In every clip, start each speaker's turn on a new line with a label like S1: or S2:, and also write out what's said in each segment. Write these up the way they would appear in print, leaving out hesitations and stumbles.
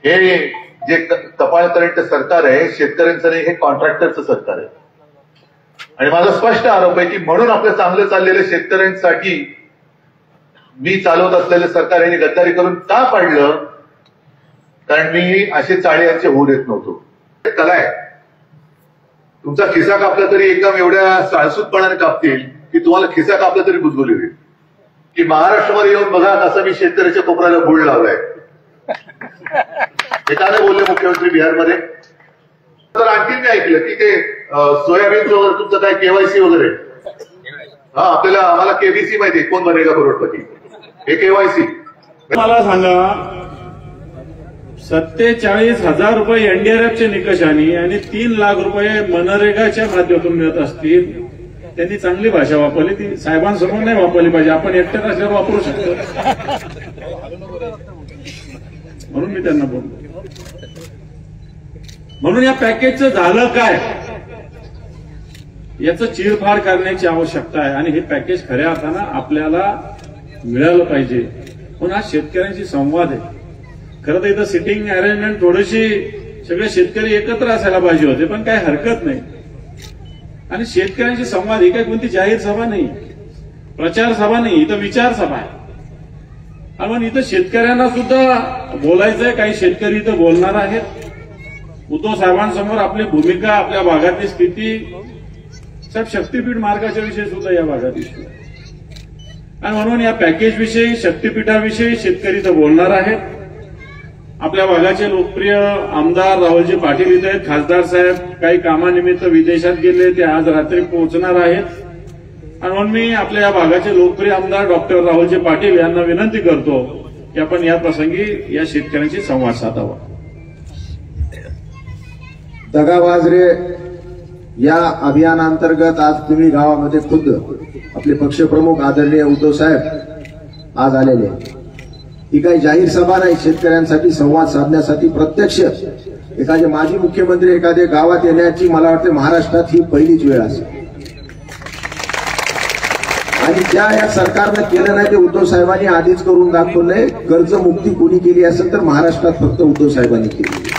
S1: हे जे कपाळ करंट सरकार आहे शेतकऱ्यांचं नाही, हे कॉन्ट्रॅक्टरचं सरकार आहे. आणि माझा स्पष्ट आरोप आहे की म्हणून आपलं चांगलं चाललेल्या शेतकऱ्यांसाठी मी चालवत असलेलं सरकार यांनी गद्दारी करून का पाडलं? कारण मी असे चाळे यांचे होऊ देत नव्हतो. कला आहे, तुमचा खिसा कापला तरी एकदम एवढ्या साळसूतपणाने कापतील की तुम्हाला खिसा कापला तरी बुजबुली होईल. की महाराष्ट्रामध्ये येऊन बघा कसं मी शेतकऱ्याच्या कोपऱ्याला गुळ लावलाय. हे का नाही बोलले मुख्यमंत्री बिहारमध्ये? तर आणखी मी ऐकलं की ते सोयाबीनचं वगैरे तुमचं काय केवायसी वगैरे, हा आपल्याला आम्हाला केबीसी माहिती, कोण बनेगा करोडपती, हे केवायसी.
S2: मला सांगा, 47,000 रुपये एनडीआरएफच्या निकषाने आणि 3 लाख रुपये मनरेगाच्या माध्यमातून मिळत असतील. त्यांनी चांगली भाषा वापरली, ती साहेबांसमोर नाही वापरली पाहिजे. आपण एकट्यात असल्यावर वापरू शकतो म्हणून मी त्यांना बोललो. म्हणून या पॅकेजचं झालं काय याचं चिरफाड करण्याची आवश्यकता आहे. आणि हे पॅकेज खऱ्या अर्थानं आपल्याला मिळालं पाहिजे. म्हणून हा शेतकऱ्यांशी संवाद आहे. खरं तर इथं सिटिंग अरेंजमेंट थोडीशी सगळे शेतकरी एकत्र असायला पाहिजे होते, पण काही हरकत नाही. आणि शेतकऱ्यांशी संवाद ही काही कोणती जाहीर सभा नाही, प्रचार सभा नाही, इथं विचार सभा आहे. आणि इथं शेतकऱ्यांना सुद्धा बोलायचंय. काही शेतकरी इथं बोलणार आहेत. उद्धव साहेबांसमोर आपली भूमिका, आपल्या भागातली स्थिती, साहेब शक्तीपीठ मार्गाच्या विषयी सुद्धा या भागात इश्यू आहे. आणि म्हणून या पॅकेजविषयी, शक्तीपीठाविषयी शेतकरी इथं बोलणार आहेत. आपल्या भागाचे लोकप्रिय आमदार राहुलजी पाटील इथे आहेत. खासदार साहेब काही कामानिमित्त विदेशात गेले, ते आज रात्री पोहोचणार आहेत. आणि म्हणून मी आपल्या या भागाचे लोकप्रिय आमदार डॉक्टर राहुलजी पाटील यांना विनंती करतो की आपण या प्रसंगी या शेतकऱ्यांशी संवाद साधावा.
S3: दगाबाजरे या अभियानांतर्गत आज तुम्ही गावामध्ये खुद्द आपले पक्षप्रमुख आदरणीय उद्धव साहेब आज आलेले. ही काही जाहीर सभा नाही, शेतकऱ्यांसाठी संवाद साधण्यासाठी प्रत्यक्ष एखादे माजी मुख्यमंत्री एखाद्या गावात येण्याची मला वाटते महाराष्ट्रात ही पहिलीच वेळ असेल. आणि ज्या या सरकारनं केलं नाही ते उद्धव साहेबांनी आधीच करून दाखवलंय. कर्जमुक्ती कोणी केली असेल तर महाराष्ट्रात फक्त उद्धव साहेबांनी केली.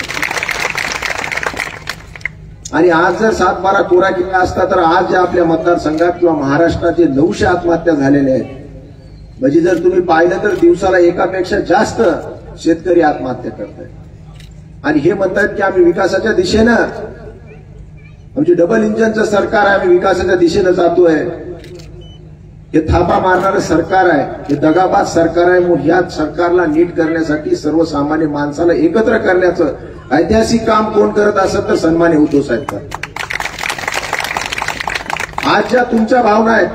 S3: आणि आज जर 7-12 कोरा केला असता तर आज या आपल्या मतदारसंघात किंवा महाराष्ट्रात जे 900 आत्महत्या झालेल्या आहेत, म्हणजे जर तुम्ही पाहिलं तर दिवसाला एकापेक्षा जास्त शेतकरी आत्महत्या करतायत. आणि हे म्हणतात की आम्ही विकासाच्या दिशेनं, आमची डबल इंजिनचं सरकार आहे, आम्ही विकासाच्या दिशेनं जातोय. हे थापा मारणारं सरकार आहे, हे दगाबाज सरकार आहे. मग या सरकारला नीट करण्यासाठी, सर्वसामान्य माणसाला एकत्र करण्याचं ऐतिहासिक काम कोण करत असेल तर सन्मान्य उद्धव साहेब करतात. आज ज्या तुमच्या भावना आहेत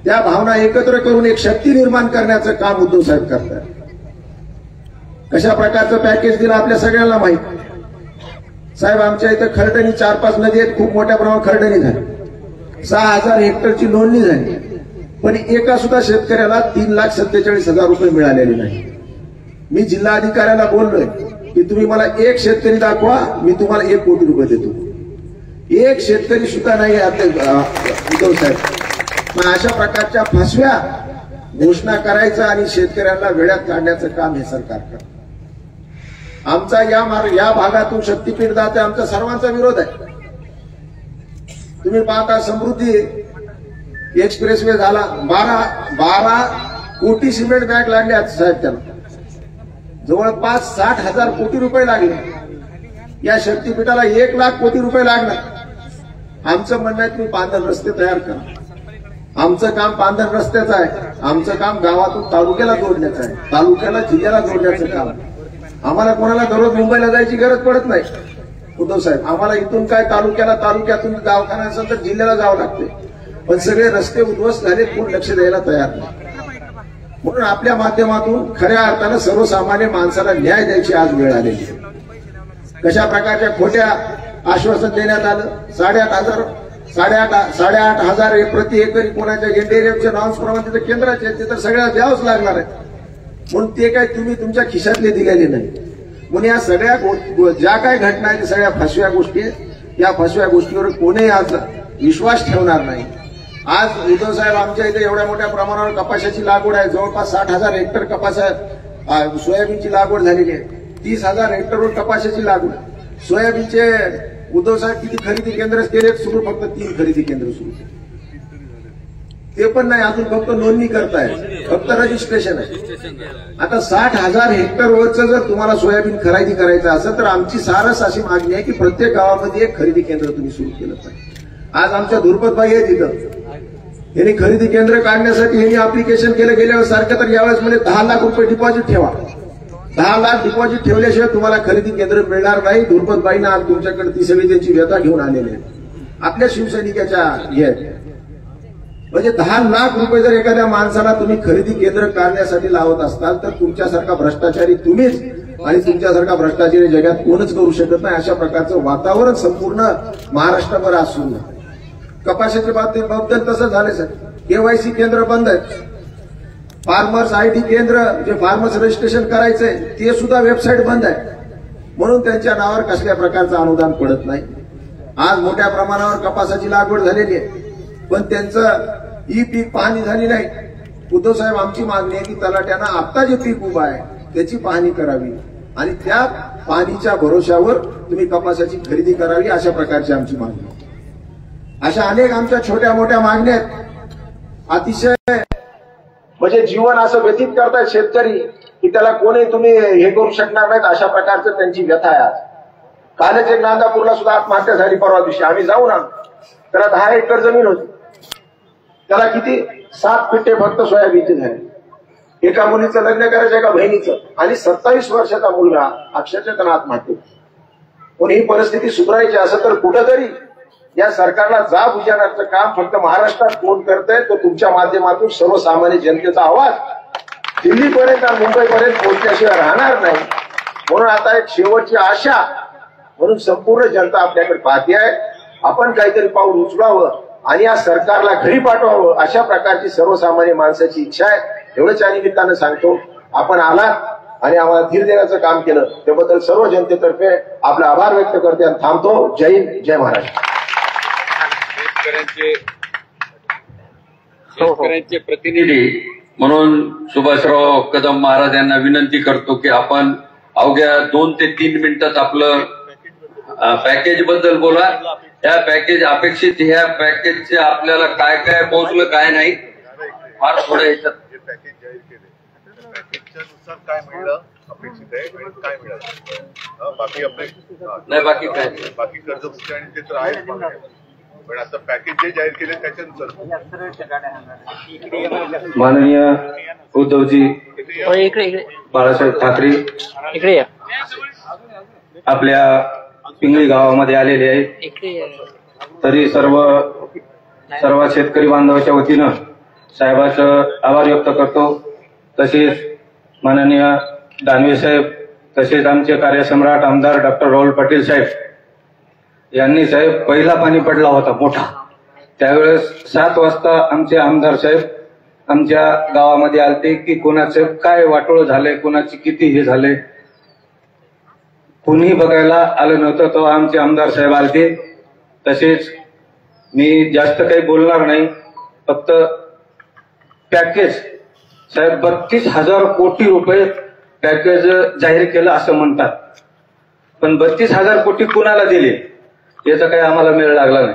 S3: त्या भावना एकत्र करून एक शक्ती निर्माण करण्याचं काम उद्धव साहेब करतात. कशा प्रकारचं पॅकेज दिलं आपल्या सगळ्यांना माहित. साहेब आमच्या इथं खरडणी 4-5 नदी आहेत, खूप मोठ्या प्रमाणात खरडणी झाली. 6,000 हेक्टरची नोंदणी झाली, पण एका सुद्धा शेतकऱ्याला 3,47,000 रुपये मिळालेले नाही. मी जिल्हाधिकाऱ्याला बोललोय की तुम्ही मला एक शेतकरी दाखवा, मी तुम्हाला 1 कोटी रुपये देतो. एक शेतकरी सुद्धा नाही उद्धव साहेब. मग अशा प्रकारच्या फसव्या घोषणा करायचं आणि शेतकऱ्यांना वेळात काढण्याचं काम हे सरकार करतं. आमचा या भागातून शक्तीपीठ जाते, आमचा सर्वांचा विरोध आहे. तुम्ही पाहता समृद्धी एक्सप्रेसवे झाला, 12 कोटी सिमेंट बॅग लागले आज साहेब. त्याला जवळपास 60,000 कोटी रुपये लागले. या शक्तीपीठाला 1 लाख कोटी रुपये लागणार. आमचं म्हणणं आहे तुम्ही पांढर रस्ते तयार करा. आमचं काम पांढर रस्त्याचं आहे. आमचं काम गावातून तालुक्याला जोडण्याचं आहे, तालुक्याला जिल्ह्याला जोडण्याचं काम. आम्हाला कोणाला दररोज मुंबईला जायची गरज पडत नाही उद्धव साहेब. आम्हाला इथून काय तालुक्यातून दवाखाना असेल तर जिल्ह्याला जावं लागते. पण सगळे रस्ते उद्ध्वस्त झाले, कोण लक्ष द्यायला तयार नाही. म्हणून आपल्या माध्यमातून खऱ्या अर्थानं सर्वसामान्य माणसाला न्याय द्यायची आज वेळ आलेली. कशा प्रकारच्या खोट्या आश्वासन देण्यात आलं. 8,500 प्रति एकरी कोणाच्या एनडीआरएफच्या नॉर्म्स प्रमाणे तिथे केंद्राचे आहेत, ते तर सगळ्या द्यावंच लागणार आहे. म्हणून ते काय तुम्ही तुमच्या खिशातले दिलेले नाही. म्हणून या सगळ्या ज्या काय घटना आहेत सगळ्या फसव्या गोष्टी आहेत. या फसव्या गोष्टीवर कोणीही आज विश्वास ठेवणार नाही. आज उद्धव साहेब आमच्या इथे एवढ्या मोठ्या प्रमाणावर कपाशाची लागवड आहे. जवळपास 60,000 हेक्टर कपास सोयाबीनची लागवड झालेली आहे. 30,000 हेक्टरवर कपाशीची लागवड. सोयाबीनचे उद्धव साहेब किती खरेदी केंद्र केले सुरू? फक्त 3 खरेदी केंद्र सुरू केले. ते पण नाही, अजून फक्त नोंदणी करताय, फक्त रजिस्ट्रेशन आहे. आता 60,000 हेक्टरवरचं जर तुम्हाला सोयाबीन खरेदी करायचं असेल तर आमची सारस अशी मागणी आहे की प्रत्येक गावामध्ये एक खरेदी केंद्र तुम्ही सुरू केलं पाहिजे. आज आमच्या धुरपतबाई आहे तिथं, यांनी खरेदी केंद्र काढण्यासाठी यांनी अप्लिकेशन केलं. गेल्या सारखं तर यावेळेस म्हणजे 10 लाख रुपये डिपॉझिट ठेवा. 10 लाख डिपॉझिट ठेवल्याशिवाय तुम्हाला खरेदी केंद्र मिळणार नाही. धुरपतबाईंना आज तुमच्याकडे ती सगळी त्यांची व्यथा घेऊन आलेली आहे. आपल्या शिवसैनिकाच्या हे म्हणजे 10 लाख रुपये जर एखाद्या माणसाला तुम्ही खरेदी केंद्र काढण्यासाठी लावत असाल तर तुमच्यासारखा भ्रष्टाचारी तुम्हीच, आणि तुमच्यासारखा भ्रष्टाचारी जगात कोणच करू शकत नाही. अशा प्रकारचं वातावरण संपूर्ण महाराष्ट्रभर आज सुरू आहे. कपाशीच्या बाबतीत तसं झालं सर. केवायसी केंद्र बंद आहे. फार्मर्स आयडी केंद्र जे फार्मर्स रजिस्ट्रेशन करायचंय ते सुद्धा वेबसाईट बंद आहे. म्हणून त्यांच्या नावावर कसल्या प्रकारचं अनुदान पडत नाही. आज मोठ्या प्रमाणावर कपासाची लागवड झालेली आहे, पण त्यांचं ई पीक पाहणी झाली नाही. उद्धव साहेब, आमची मागणी आहे की तलाट्यानं आता जे पीक उभं आहे त्याची पाहणी करावी आणि त्या पाहणीच्या भरोश्यावर तुम्ही कपासाची खरेदी करावी, अशा प्रकारची आमची मागणी आहे. अशा अनेक आमच्या छोट्या मोठ्या मागण्या आहेत. अतिशय म्हणजे जीवन असं व्यतीत करतायत शेतकरी की त्याला कोणी तुम्ही हे करू शकणार नाहीत, अशा प्रकारचं त्यांची व्यथा आहे. आज कालच एक नांदापूरला सुद्धा आत्महत्या झाली. परवा दिवशी आम्ही जाऊन आलो. त्याला 10 एकर जमीन होती. त्याला किती 7 पिट्टे फक्त सोयाबीनचे झाले. एका मुलीचं लग्न करायचं, एका बहिणीचं, आणि 27 वर्षाचा मुलगा अक्षरशः त्यांना आत्महत्या. पण ही परिस्थिती सुधारायची असेल तर कुठंतरी या सरकारला जाब विचारण्याचं काम फक्त महाराष्ट्रात कोण करतंय, तो तुमच्या माध्यमातून सर्वसामान्य जनतेचा आवाज दिल्लीपर्यंत आणि मुंबईपर्यंत पोहोचल्याशिवाय राहणार नाही. म्हणून आता एक शेवटची आशा म्हणून संपूर्ण जनता आपल्याकडे पाहते आहे. आपण काहीतरी पाऊल उचलावं आणि या सरकारला घरी पाठवावं, अशा प्रकारची सर्वसामान्य माणसाची इच्छा आहे. एवढंच या निमित्तानं सांगतो. आपण आलात आणि आम्हाला धीर देण्याचं काम केलं त्याबद्दल सर्व जनतेतर्फे आपला आभार व्यक्त करते आणि थांबतो. जय हिंद, जय महाराष्ट्र.
S4: शेतकऱ्यांचे प्रतिनिधी म्हणून सुभाषराव कदम महाराज यांना विनंती करतो की आपण अवघ्या 2 ते 3 मिनिटात आपलं पॅकेज बद्दल बोला. या पॅकेज अपेक्षित, ह्या पॅकेजचे आपल्याला काय काय पोहोचलं काय नाही, फार थोडं याच्यात
S1: पॅकेज जाहीर केले पॅकेजच्या नुसार काय मिळलं अपेक्षित आहे आणि काय मिळालं बाकी
S4: नाही, बाकी काय
S1: बाकी कर्जमुक्ती आणि ते तर आहेच, पण आता पॅकेज जे जाहीर केले त्याच्यानुसार.
S5: माननीय उद्धवजी बाळासाहेब ठाकरे आपल्या पिंगळी गावामध्ये आलेले आहेत. तरी सर्व शेतकरी बांधवाच्या वतीनं साहेबांचं आभार व्यक्त करतो. तसेच माननीय दानवे साहेब, तसेच आमचे कार्यसम्राट आमदार डॉक्टर राहुल पाटील साहेब यांनी, साहेब पहिला पाणी पडला होता मोठा, त्यावेळेस 7 वाजता आमचे आमदार साहेब आमच्या गावामध्ये आलते की कोणाचं काय वाटोळ झालंय, कोणाची किती हे झालंय, कुणीही बघायला आलं नव्हतं. तो आमचे आमदार साहेब आलते. तसेच मी जास्त काही बोलणार नाही, फक्त पॅकेज साहेब 32,000 कोटी रुपये पॅकेज जाहीर केलं असं म्हणतात, पण 32,000 कोटी कुणाला दिले याचा काही आम्हाला मेळ लागला नाही.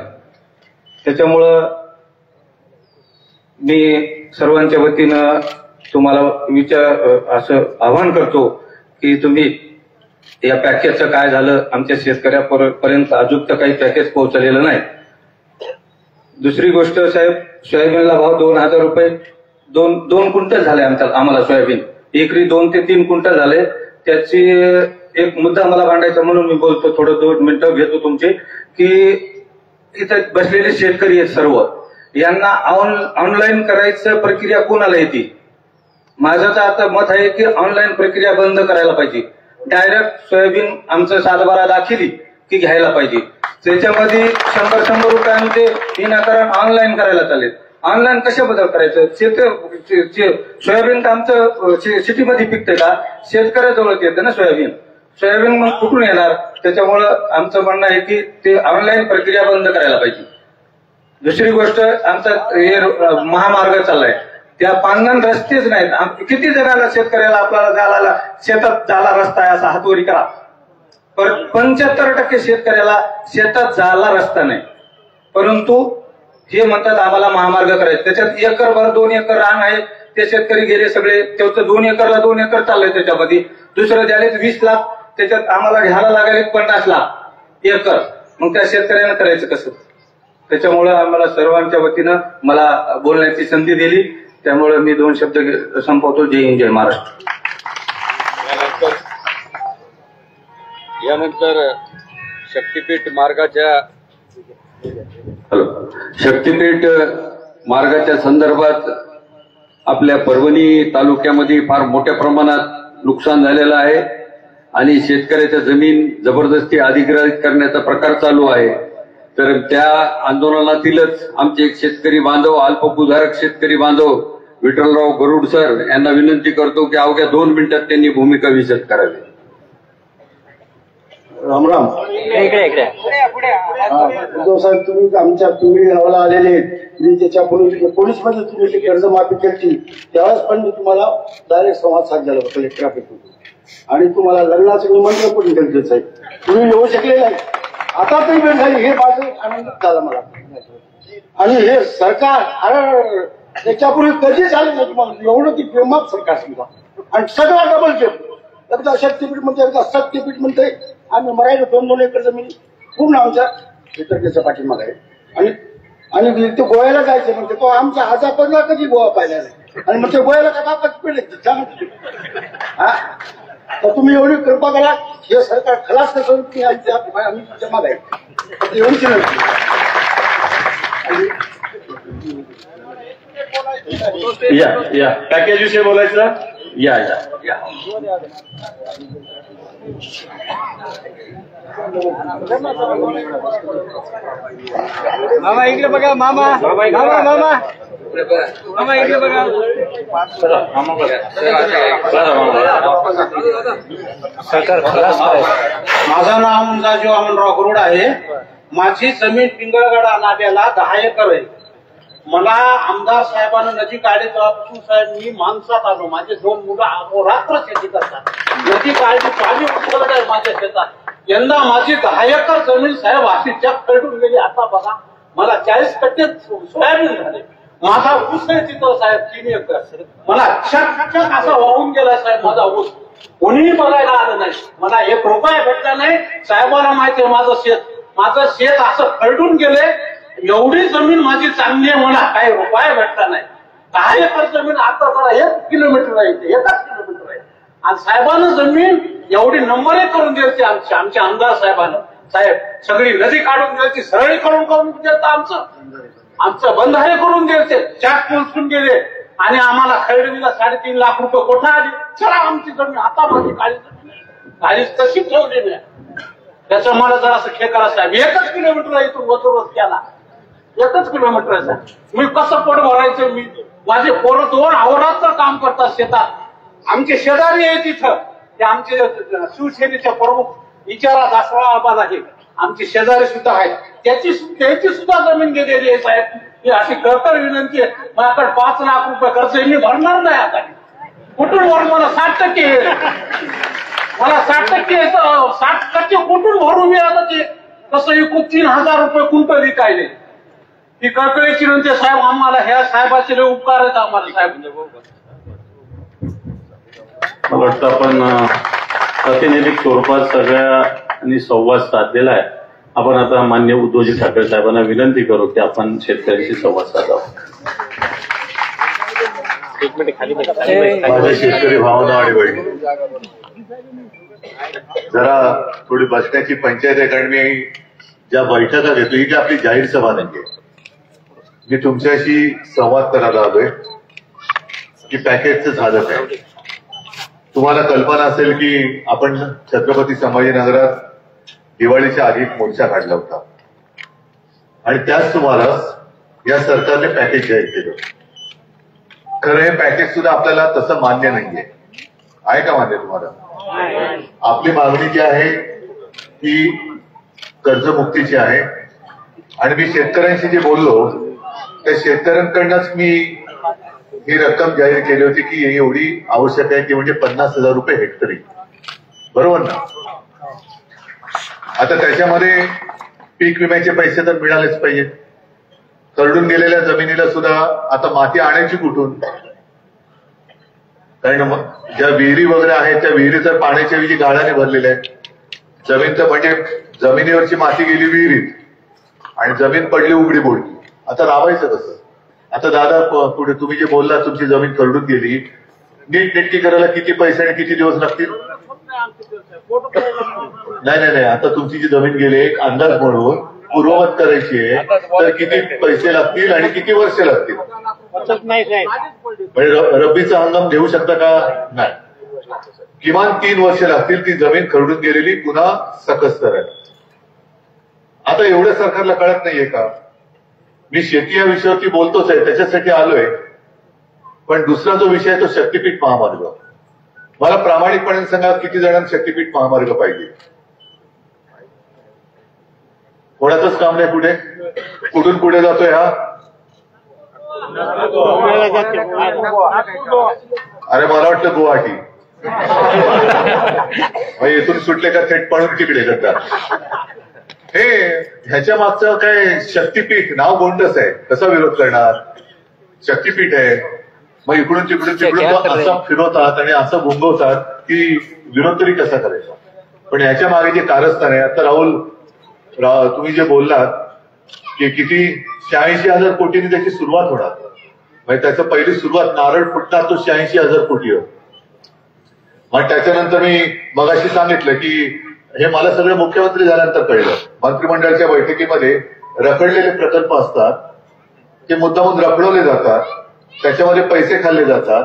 S5: त्याच्यामुळं मी सर्वांच्या वतीनं तुम्हाला असं आवाहन करतो की तुम्ही या पॅकेजचं काय झालं, आमच्या शेतकऱ्यापर्यंत अजून तर काही पॅकेज पोहोचलेलं नाही. दुसरी गोष्ट साहेब, सोयाबीनला भाव 2,000 रुपये, 2 क्विंटल झाले आम्हाला सोयाबीन, एकरी 2 ते 3 क्विंटल झाले. त्याची एक मुद्दा मला मांडायचा म्हणून मी बोलतो, थोडं 2 मिनिटं घेतो तुमचे, की इथं बसलेले शेतकरी आहेत सर्व, यांना ऑनलाईन करायचं प्रक्रिया कोणाला येते? माझं तर आता मत आहे की ऑनलाईन प्रक्रिया बंद करायला पाहिजे. डायरेक्ट सोयाबीन आमचं 7/12 दाखिली की घ्यायला पाहिजे. त्याच्यामध्ये 100 रुपयांमध्ये विनाकारण ऑनलाईन करायला चालेल. ऑनलाईन कशाबद्दल करायचं? सोयाबीन तर आमचं सिटीमध्ये पिकतंय का? शेतकऱ्याजवळच येतं ना सोयाबीन मग कुठून येणार? त्याच्यामुळं आमचं म्हणणं आहे की ते ऑनलाईन प्रक्रिया बंद करायला पाहिजे. दुसरी गोष्ट, आमचा हे महामार्ग चाललाय, त्या पांगण रस्तेच नाहीत. किती जणांना शेतकऱ्याला आपल्याला जायला शेतात जायला रस्ता आहे असा हातवरी करा, पण 75% शेतकऱ्याला शेतात जायला रस्ता नाही. परंतु हे म्हणतात आम्हाला महामार्ग करायचे, त्याच्यात एकरभर 2 एकर रान आहे, ते शेतकरी गेले सगळे, त्याचं 2 एकरला 2 एकर चाललंय त्याच्यामध्ये, दुसरं द्याले 20 लाख, त्याच्यात आम्हाला घ्यायला लागले 50 लाख एकर. मग त्या शेतकऱ्यांना करायचं कसं? त्याच्यामुळे आम्हाला सर्वांच्या वतीनं मला बोलण्याची संधी दिली, त्यामुळे मी 2 शब्द संपवतो. जय हिंद, जय महाराष्ट्र.
S4: यानंतर शक्तीपीठ मार्गाच्या संदर्भात आपल्या परभणी तालुक्यामध्ये फार मोठ्या प्रमाणात नुकसान झालेलं आहे आणि शेतकऱ्याच्या जमीन जबरदस्ती अधिग्रहित करण्याचा प्रकार चालू आहे. तर त्या आंदोलनातीलच आमचे एक शेतकरी बांधव, अल्पभूधारक शेतकरी बांधव विठ्ठलराव गरुड सर यांना विनंती करतो की अवघ्या 2 मिनिटात त्यांनी भूमिका विशद करावी.
S3: राम राम. उद्धव साहेब, तुम्ही गावाला आलेले, मी त्याच्या पोलीस मध्ये तुम्ही जी कर्जमाफी केली त्यावेळेस पण मी तुम्हाला डायरेक्ट संवाद साधलेला होता कलेक्टर ऑफिसमध्ये, आणि तुम्हाला लग्नाचं निमंत्रण पण दिलं साहेब, तुम्ही येऊ शकले नाही. आता तरी वेळ झाली, हे माझं आनंद झाला मला. आणि हे सरकार त्याच्यापूर्वी कधीच आले नाही तुम्हाला एवढं की प्रेमात सरकार समजा, आणि सगळा डबल केलं. एकदा शक्तीपीठ म्हणते, एकदा शक्तीपीठ म्हणते. आम्ही मरायला 2-2 एकर जमीन पूर्ण आमच्या शेतकऱ्याच्या पाठीमाग आहे. आणि ते गोव्याला जायचे म्हणजे तो आमच्या आजापणला कधी गोवा पाहिला नाही, आणि मग ते गोव्याला का बापाची पिढ हा. तर तुम्ही एवढी कृपा करा, हे सरकार खलास कसं तुम्ही आम्ही तुमच्या माग आहे एवढीच नव्हती.
S2: या पॅकेज विषयी बोलायचं. या
S6: मामा इकडे बघा, मामा मामा मामा मामा इकडे बघा. माझं नाव मुंजाजी वामनराव गरुड आहे. माझी जमीन पिंगळगडा नाद्याला 10 एकर आहे. मला आमदार साहेबांना नदी काढली तेव्हापासून साहेब मी माणसात आलो. माझे 2 मुलं अहोरात्र शेती करतात. नदी काढली पाणी उचलत आहे माझ्या शेतात. यंदा माझी 10 एकर जमीन साहेब अशी जग खरडून गेली. आता बघा, मला 40 कट्टे सोयाबीन झाले. माझा ऊस आहे तिथं साहेब 3 एकर. मला चक असा वाहून गेला साहेब माझा ऊस. कोणीही बघायला आलं नाही. मला 1 रुपया भेटला नाही. साहेबांना माहिती आहे माझं शेत असं खरडून गेले. एवढी जमीन माझी चांगली आहे, मला काही रुपया भेटला नाही. 10 एकर जमीन आता जरा 1 किलोमीटर आहे, 1च किलोमीटर आहे. आणि साहेबांना जमीन एवढी नंबरे करून द्यायची आमच्या आमदार साहेबांना. साहेब सगळी नदी काढून द्यायची, सरळीकरण करून द्यायचं, आमचं बंधारे करून द्यायचे. चॅक पोचून गेले आणि आम्हाला खरेदीला 3.5 लाख रुपये कोठा आली. चला आमची जमीन आता माझी काळी तशी ठेवली नाही. त्याचं मला जरासं खेकाला साहेब 1च किलोमीटर आहे इथून वचूरच केला. 1च किलोमीटर आहे साहेब. मी कसं पोट भरायचं? मी माझे पोरं 2 अहोरात्र काम करतात शेतात. आमचे शेजारी आहे तिथं, ते आमचे शिवसेनेचे प्रमुख विचारा दासवाळ आबाद आहे, आमचे शेजारी सुद्धा आहेत. त्याची सुद्धा जमीन गेलेली आहे साहेब. ही अशी कळकळ विनंती आहे. माझ्याकडे 5 लाख रुपये खर्च मी भरणार नाही आता. कुठून भरून मला 60% मला 60% कुठून भरू मी आता? ते कसं विकून 3000 रुपये क्विंटल विकायले. ही कळकळीची विनंती साहेब, आम्हाला ह्या साहेबाचे लय उपकार आहेत आम्हाला साहेब.
S2: मला वाटतं आपण प्रातिनिधिक स्वरूपात सगळ्यांनी संवाद साधलेला आहे. आपण आता माननीय उद्धवजी ठाकरे साहेबांना विनंती करू की आपण शेतकऱ्यांशी संवाद साधावा.
S1: माझ्या शेतकरी भावना आणि बहिणी, जरा थोडी बसण्याची पंचायत आहे, कारण मी ज्या बैठका घेतो ही जी आपली जाहीर सभा नाहीये. मी तुमच्याशी संवाद करायला आलोय की पॅकेजचं झालं काय. तुम्हाला कल्पना असेल की आपण छत्रपती संभाजीनगरात दिवाळीच्या आधी मोर्चा काढला होता आणि त्याच तुम्हाला या सरकारने पॅकेज जाहीर केलं. खरं हे पॅकेज सुद्धा आपल्याला तसं मान्य नाहीये. आहे का मान्य तुम्हाला? आपली मागणी जी आहे ती कर्जमुक्तीची आहे. आणि मी शेतकऱ्यांशी जे बोललो त्या शेतकऱ्यांकडनंच मी ही रक्कम जाहीर केली होती की एवढी आवश्यक आहे, ती म्हणजे 50,000 रुपये हेक्टरी, बरोबर ना? आता त्याच्यामध्ये पीक विम्याचे पैसे तर मिळालेच पाहिजेत. करडून गेलेल्या जमिनीला सुद्धा आता माती आणायची कुठून? कारण ज्या विहिरी वगैरे आहेत त्या विहिरी तर पाण्याच्या ऐवजी गाळाने भरलेल्या आहेत. जमीन तर म्हणजे जमिनीवरची माती गेली विहिरीत आणि जमीन पडली उघडी बोलली. आता राबायचं कसं? आता दादा पुढे तुम्ही जे बोलला तुमची जमीन करडून गेली, नीट नेटकी करायला किती पैसे आणि किती दिवस लागतील? नाही, आता तुमची जी जमीन गेली एक अंदाज म्हणून पूर्ववत करायची आहे तर किती पैसे लागतील आणि किती वर्ष लागतील? म्हणजे रब्बीचा हंगाम घेऊ शकता का? नाही. किमान 3 वर्ष लागतील ती जमीन खरडून गेलेली पुन्हा सकस करायला. आता एवढं सरकारला कळत नाहीये का? मी शेती या विषयावरती बोलतोच आहे, त्याच्यासाठी आलोय. पण दुसरा जो विषय आहे तो शक्तीपीठ महामार्ग. मला प्रामाणिकपणे सांगा, किती जणांना शक्तीपीठ महामार्ग पाहिजे? कोणाचंच काम नाही पुढे? कुठून पुढे जातोय हा? अरे मला वाटलं गुवाहाटी. इथून सुटले का थेट पळून तिकडे जातात. हे ह्याच्या मागचं काय शक्तीपीठ नाव गोंडस आहे, कसा विरोध करणार? शक्तीपीठ आहे, मग इकडून तिकडून असं फिरवतात आणि असं गुंगवतात की विरोध तरी कसा करायचा? पण ह्याच्या मागे जे कारस्थान आहे, आता राहुल तुम्ही जे बोललात की किती 86,000 कोटींनी त्याची सुरुवात होणार, म्हणजे त्याचं पहिली सुरुवात नारळ फुटणार तो 86,000 कोटीवर. मग त्याच्यानंतर मी मगाशी सांगितलं की हे मला सगळं मुख्यमंत्री झाल्यानंतर कळलं. मंत्रिमंडळाच्या बैठकीमध्ये रखडलेले प्रकल्प असतात, ते मुद्दामून रखडवले जातात, त्याच्यामध्ये पैसे खाल्ले जातात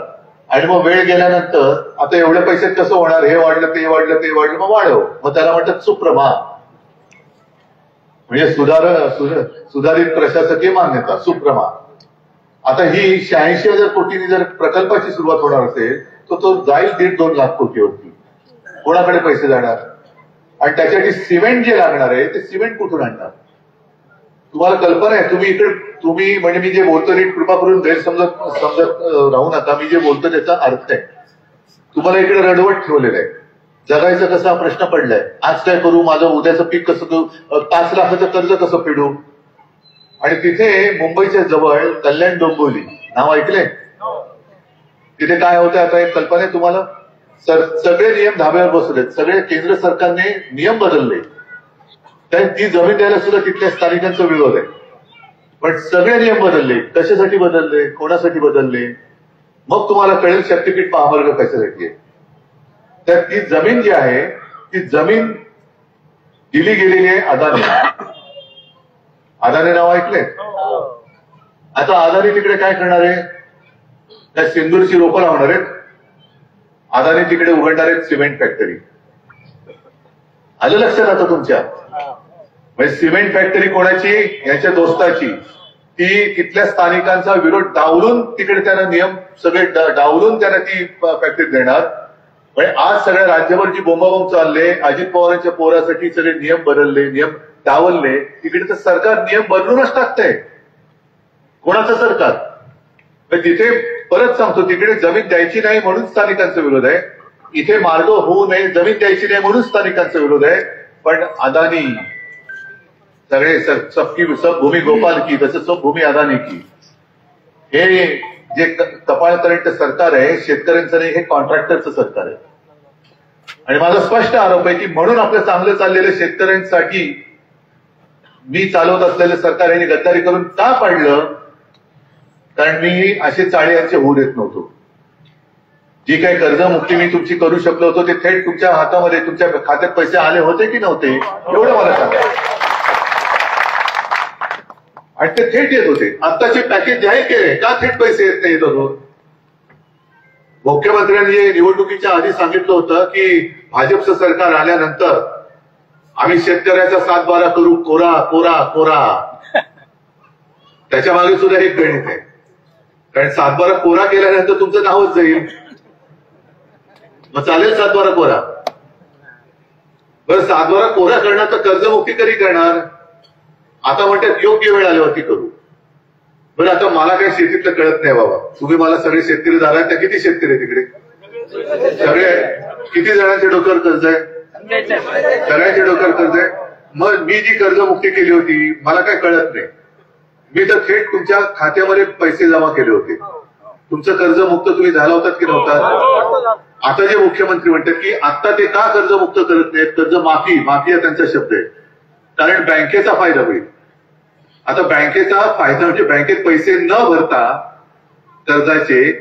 S1: आणि मग वेळ गेल्यानंतर आता एवढ्या पैशात कसं होणार? हे वाढलं ते वाढलं ते वाढलं, मग वाढव. मग त्याला म्हणतात सुप्रमा, म्हणजे सुधारित प्रशासकीय मान्यता, सुप्रमा. आता ही 86,000 कोटींनी जर प्रकल्पाची सुरुवात होणार असेल तर तो जाईल 1.5-2 लाख कोटीवरती. कोणाकडे पैसे जाणार? आणि त्याच्यासाठी सिमेंट जे लागणार आहे ते सिमेंट कुठून आणणार? तुम्हाला कल्पना आहे? तुम्ही म्हणजे मी जे बोलतो नीट कृपा करून गैरसमजत राहू नका. मी जे बोलतो त्याचा अर्थ आहे. तुम्हाला इकडे रडवट ठेवलेलं आहे. जगायचं कसं हा प्रश्न पडलाय. आज काय करू? माझं उद्याचं पीक कसं करू? 5 लाखाचं कर्ज कसं फेडू? आणि तिथे मुंबईच्या जवळ कल्याण डोंबिवली नाव ऐकलंय? तिथे काय होतं आता एक कल्पना आहे तुम्हाला? सगळे नियम धाब्यावर बसवलेत. सगळे केंद्र सरकारने नियम बदलले. ती जमीन द्यायला सुद्धा तिथल्या स्थानिकांचा विरोध आहे. पण सगळे नियम बदलले. कशासाठी बदलले? कोणासाठी बदलले? मग तुम्हाला कळेल शक्तीपीठ महामार्ग कशासाठी आहे. तर ती जमीन जी आहे ती जमीन दिली गेलेली आहे अदानी. अदानी नाव ऐकले? आता अदानी तिकडे काय करणार आहे? त्या सिंदूरची रोपं लावणार आहेत. अदानी तिकडे उघडणार आहेत सिमेंट फॅक्टरी. आलं लक्षात आता तुमच्या? म्हणजे सिमेंट फॅक्टरी कोणाची? याच्या दोस्ताची. ती तिथल्या स्थानिकांचा विरोध डावलून तिकडे त्यांना नियम सगळे डावलून त्यांना ती फॅक्टरी देणार. म्हणजे आज सगळ्या राज्यभर जी बोंबाबोंब चालले, अजित पवारांच्या पोरासाठी सगळे नियम बदलले, नियम डावलले. तिकडे तर सरकार नियम बदलूनच टाकतंय. कोणाचं सरकार? तिथे परत सांगतो, तिकडे जमीन द्यायची नाही म्हणून स्थानिकांचा विरोध आहे. इथे मार्ग होऊ नये, जमीन द्यायची नाही म्हणून स्थानिकांचा विरोध आहे. पण अदानी सगळे सब भूमी गोपाल की, तसं सब भूमी अदानी की. हे जे कपाळ करंट सरकार आहे शेतकऱ्यांचं नाही, हे कॉन्ट्रॅक्टरचं सरकार आहे. आणि माझा स्पष्ट आरोप आहे की म्हणून आपलं चांगलं चाललेलं शेतकऱ्यांसाठी मी चालवत असलेलं सरकार यांनी गद्दारी करून का पाडलं? कारण मी असे चाळे यांचे होऊ देत नव्हतो. जी काही कर्जमुक्ती मी तुमची करू शकलो होतो ते थेट तुमच्या हातामध्ये, तुमच्या खात्यात पैसे आले होते की नव्हते एवढं मला सांगा. आणि ते थेट येत होते. आत्ताचे पॅकेज जाहीर केले का थेट पैसे येत होतो? मुख्यमंत्र्यांनी निवडणुकीच्या आधी सांगितलं होतं की भाजपचं सरकार आल्यानंतर आम्ही शेतकऱ्याचा 7-12 करू, कोरा कोरा कोरा. त्याच्या मागे सुद्धा एक गणित आहे. कारण 7-12 कोरा केल्यानंतर तुमचं नावच जाईल. मग चालेल 7-12 कोरा. बरं 7-12 कोरा करणार तर कर्जमुक्ती कधी करणार? आता म्हणतात योग्य वेळ आल्यावरती करू. बरं, आता मला काही शेतीतलं कळत नाही बाबा. तुम्ही मला सगळे शेतकरी झाला, त्या किती शेतकरी आहे तिकडे? सगळे किती जणांच्या डोक्यावर कर्ज आहे? सगळ्यांच्या डोक्यावर कर्ज आहे. मग मी जी कर्जमुक्ती केली होती मला काय कळत नाही. मी तर थेट तुमच्या खात्यामध्ये पैसे जमा केले होते. तुमचं कर्जमुक्त तुम्ही झाला होतात की नव्हता? आता जे मुख्यमंत्री म्हणतात की आता ते का कर्जमुक्त करत नाहीत, कर्ज माफी हा त्यांचा शब्द आहे, कारण बँकेचा फायदा होईल. आता बँकेचा फायदा म्हणजे बँकेत पैसे न भरता कर्जाचे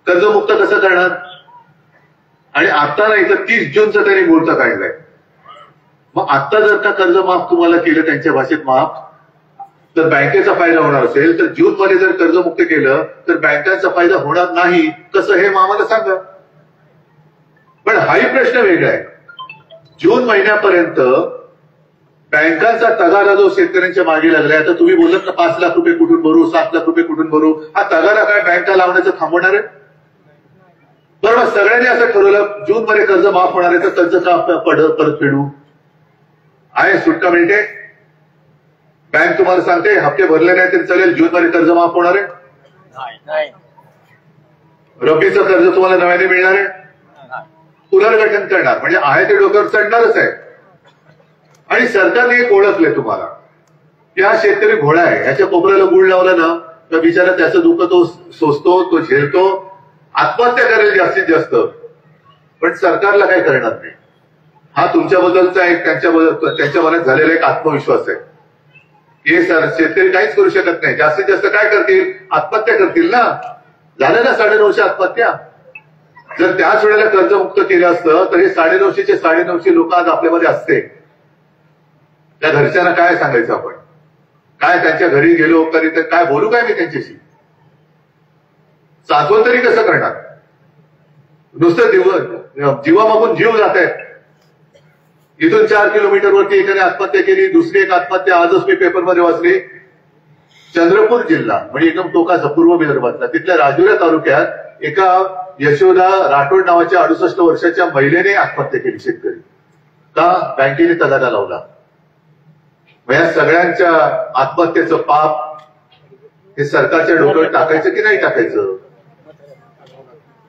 S1: कर्जमुक्त कसं करणार? आणि आता नाही तर 30 जूनचा त्यांनी मुहूर्त काढलाय. मग आता जर का कर्ज माफ तुम्हाला केलं त्यांच्या भाषेत माफ, तर बँकेचा फायदा होणार असेल तर जून मध्ये जर कर्जमुक्त केलं तर बँकांचा फायदा होणार नाही. कसं हे आम्हाला सांगा. पण हाही प्रश्न वेगळा आहे. जून महिन्यापर्यंत बँकांचा तगारा जो शेतकऱ्यांच्या मागे लागलाय, आता तुम्ही बोलत ना 5 लाख रुपये कुठून भरू, 7 लाख रुपये कुठून भरू, हा तगारा काय बँका लावण्याचं थांबवणार आहे? बरोबर, सगळ्यांनी असं ठरवलं जून मध्ये कर्ज माफ होणार आहे तर कर्ज का परत फेडू? आहे सुटका मिळते? बँक तुम्हाला सांगते हप्ते भरले नाही तरी चालेल, जून मध्ये कर्ज माफ होणार आहे? रब्बीचं कर्ज तुम्हाला नव्याने मिळणार आहे? पुनर्गठन करणार म्हणजे आहे ते डोक्यावर चढणारच आहे. आणि सरकारने एक ओळखले तुम्हाला की हा शेतकरी घोडा आहे, ह्याच्या कोपऱ्याला गुळ लावलं ना तर बिचारा त्याचं दुःख तो सोसतो, तो झेलतो, आत्महत्या करेल जास्तीत जास्त, पण सरकारला काही करणार नाही. हा तुमच्याबद्दलचा एक त्यांच्या मनात झालेला एक आत्मविश्वास आहे. हे शेतकरी काहीच करू शकत नाही. जास्तीत जास्त काय करतील? आत्महत्या करतील ना. झालं ना 950 आत्महत्या. जर त्याच वेळेला कर्जमुक्त केलं असतं तर हे 950 लोक आज आपल्यामध्ये असते. त्या घरच्यांना काय सांगायचं आपण? काय त्यांच्या घरी गेलो तरी तर काय बोलू काय मी त्यांच्याशी? साधवण तरी कसं करणार? नुसतं जीवामागून जीव जात आहेत. इथून 4 किलोमीटरवरती एकाने आत्महत्या केली, दुसरी एक आत्महत्या आजच मी पेपरमध्ये वाचली. चंद्रपूर जिल्हा म्हणजे एकदम टोकाचा पूर्व विदर्भातला, तिथल्या राजुरा तालुक्यात एका यशोदा राठोड नावाच्या 68 वर्षाच्या महिलेने आत्महत्या केली. शेतकरी का? बँकेने तगादा लावला. या सगळ्यांच्या आत्महत्येचं पाप हे सरकारच्या डोक्यावर टाकायचं की नाही टाकायचं?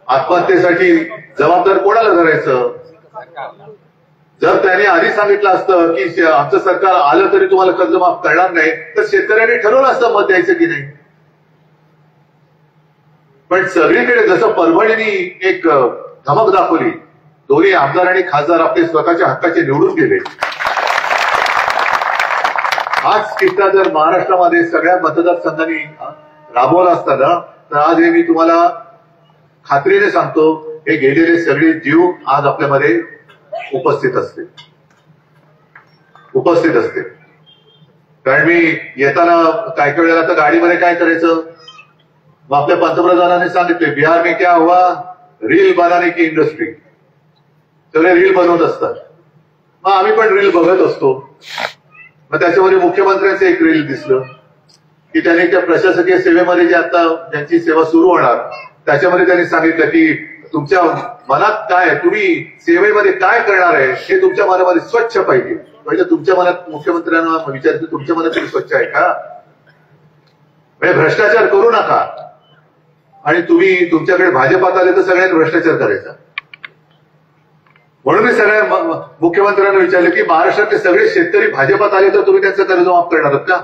S1: आत्महत्येसाठी जबाबदार कोणाला धरायचं? जर त्याने आधी सांगितलं असतं की आमचं सरकार आलं तरी तुम्हाला कर्ज माफ करणार नाही तर शेतकऱ्यांनी ठरवलं असतं मत द्यायचं की नाही. पण सगळीकडे जसं परभणीने एक धमक दाखवली, दोन्ही आमदार आणि खासदार आपले स्वतःच्या हक्काचे निवडून गेले. हाच किस्सा जर महाराष्ट्रामध्ये सगळ्या मतदारसंघांनी राबवला असताना तर आज हे मी तुम्हाला खात्रीने सांगतो, हे गेलेले सगळे जीव आज आपल्यामध्ये उपस्थित असते. कारण मी येताना काय काय वेळेला तर गाडीमध्ये काय करायचं, मग आपल्या पंतप्रधानांनी सांगितले बिहार में क्या हुआ, रील बनाने की इंडस्ट्री. सगळे रील बनवत असतात. मग आम्ही पण रील बघत असतो. मग त्याच्यामध्ये मुख्यमंत्र्यांचं एक रील दिसलं की त्यांनी त्या प्रशासकीय सेवेमध्ये जे आता ज्यांची सेवा सुरू होणार त्याच्यामध्ये त्यांनी सांगितलं की तुमच्या मनात काय, तुम्ही सेवेमध्ये काय करणार आहे हे तुमच्या मनामध्ये स्वच्छ पाहिजे. म्हणजे तुमच्या मनात, मुख्यमंत्र्यांना विचारतो तुमच्या मनात तरी स्वच्छ आहे का? म्हणजे भ्रष्टाचार करू नका. आणि तुम्ही तुमच्याकडे भाजपात आले तर सगळ्यांनी भ्रष्टाचार करायचा. म्हणून मी सगळ्या मुख्यमंत्र्यांना विचारलं की महाराष्ट्रातले सगळे शेतकरी भाजपात आले तर तुम्ही त्यांचं कर्ज माफ करणार आहात का?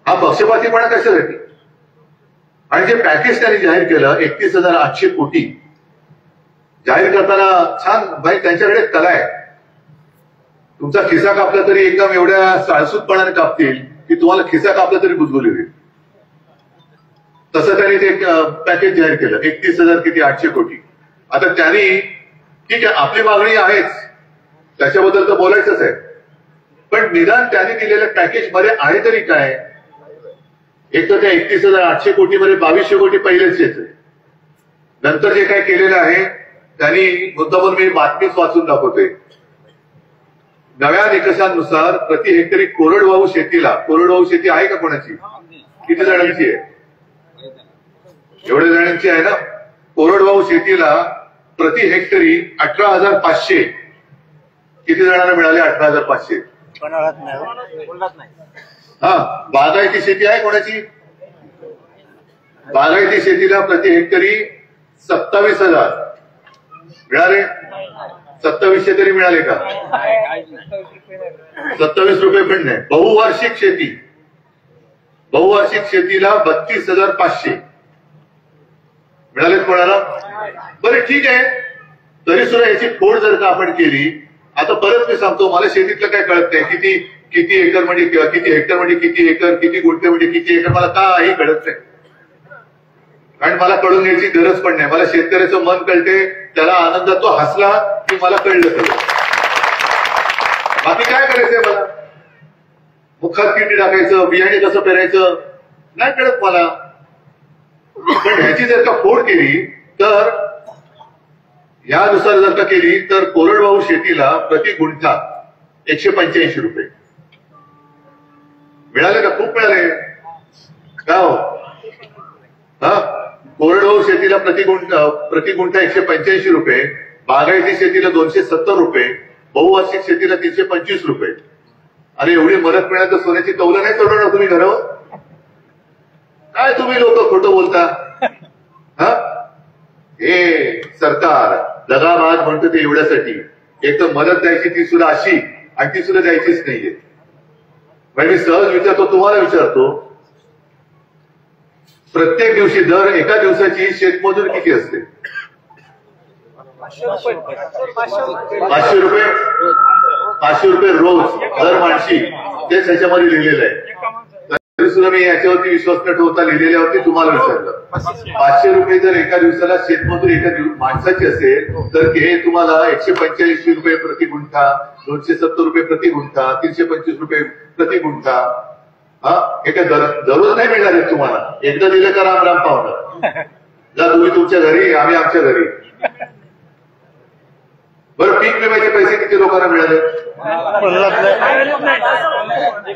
S1: हा पक्षपातीपणा कशासाठी? आणि जे पॅकेज त्यांनी जाहीर केलं 31,800 कोटी जाहीर करताना छान भाई त्यांच्याकडे कला आहे. तुमचा खिसा कापला तरी एकदम एवढ्या साळसूतपणाने कापतील की तुम्हाला खिसा कापला तरी बुजगुली होईल. तसं त्यांनी ते पॅकेज जाहीर केलं 31,800 कोटी. आता त्यांनी ठीक आहे आपली मागणी आहेच त्याच्याबद्दल तर बोलायचंच आहे, पण निदान त्यांनी दिलेल्या पॅकेजमध्ये आहे तरी काय? एक तर त्या 31,800 कोटीमध्ये 2200 कोटी पहिलेच येते. नंतर जे काय केलेलं आहे त्यांनी मुद्दामून मी बातमीच वाचून दाखवते. नव्या निकषांनुसार प्रति हेक्टरी कोरडवाहू शेती आहे का कोणाची? किती जणांची आहे? एवढ्या जणांची आहे ना. कोरडवाहू शेतीला प्रति हेक्टरी 18,500. किती जणांना मिळाले 18,500? हा, बागायती शेती आहे कोणाची? बागायती शेतीला प्रति हेक्टरी 27,000 मिळाले. 2700 तरी मिळाले का? 27 रुपये पण नाही. बहुवार्षिक शेती, बहुवार्षिक शेतीला 32,500 मिळालेत कोणाला? बरं ठीक आहे, तरी सुद्धा याची फोड जर का आपण केली, आता परत मी सांगतो, मला शेतीतलं काय कळत नाही. किती एकर म्हणजे किती हेक्टर म्हणजे किती एकर, किती गुंठे म्हणजे किती एकर, मला काही कळत नाही. कारण मला कळून घ्यायची गरज पण नाही. मला शेतकऱ्याचं मन कळते, त्याला आनंदात तो हसला की मला कळलं सगळं. बाकी काय करायचंय मला? मुखात किती टाकायचं, बियाणे कसं पेरायचं नाही कळत मला. पण ह्याची जर का फोड केली तर, यानुसार जर का केली तर कोरडवाहू शेतीला प्रति गुंठा 185 रुपये मिळाले का? खूप मिळाले का हो? हा, कोरडवाहू शेतीला प्रति गुंठा 185 रुपये, बागायती शेतीला 270 रुपये, बहुवार्षिक शेतीला 325 रुपये. अरे एवढी मदत मिळाली तर सोन्याची कौलं नाही सोडवणार तुम्ही घरावर? काय तुम्ही लोक खोटं बोलता? हा, हे सरकार दगाबाज म्हणतो ते एवढ्यासाठी. एक तर मदत द्यायची ती सुद्धा अशी, आणि ती सुद्धा द्यायचीच नाहीये. म्हणजे मी सहज विचारतो, तुम्हाला विचारतो, प्रत्येक दिवशी दर एका दिवसाची शेतमजूर किती असते? 500 रुपये. 500 रुपये रोज दर माणशी, तेच ह्याच्यामध्ये लिहिलेलं आहे. तरी सुद्धा मी याच्यावरती विश्वास न ठेवता लिहिलेल्यावरती तुम्हाला विचारलं. 500 रुपये जर एका दिवसाला शेतमजूर एका माणसाची असेल तर हे तुम्हाला 185 रुपये प्रति गुंठा, 270 रुपये प्रति गुंठा, 325 रुपये प्रति गुंठा. हा, हे काय दररोज नाही मिळणार आहे तुम्हाला. एकदा दिलं का राम राम पाहुणं. जा तुम्ही तुमच्या घरी, आम्ही आमच्या घरी. बरं, पीक विम्याचे पैसे किती लोकांना मिळाले?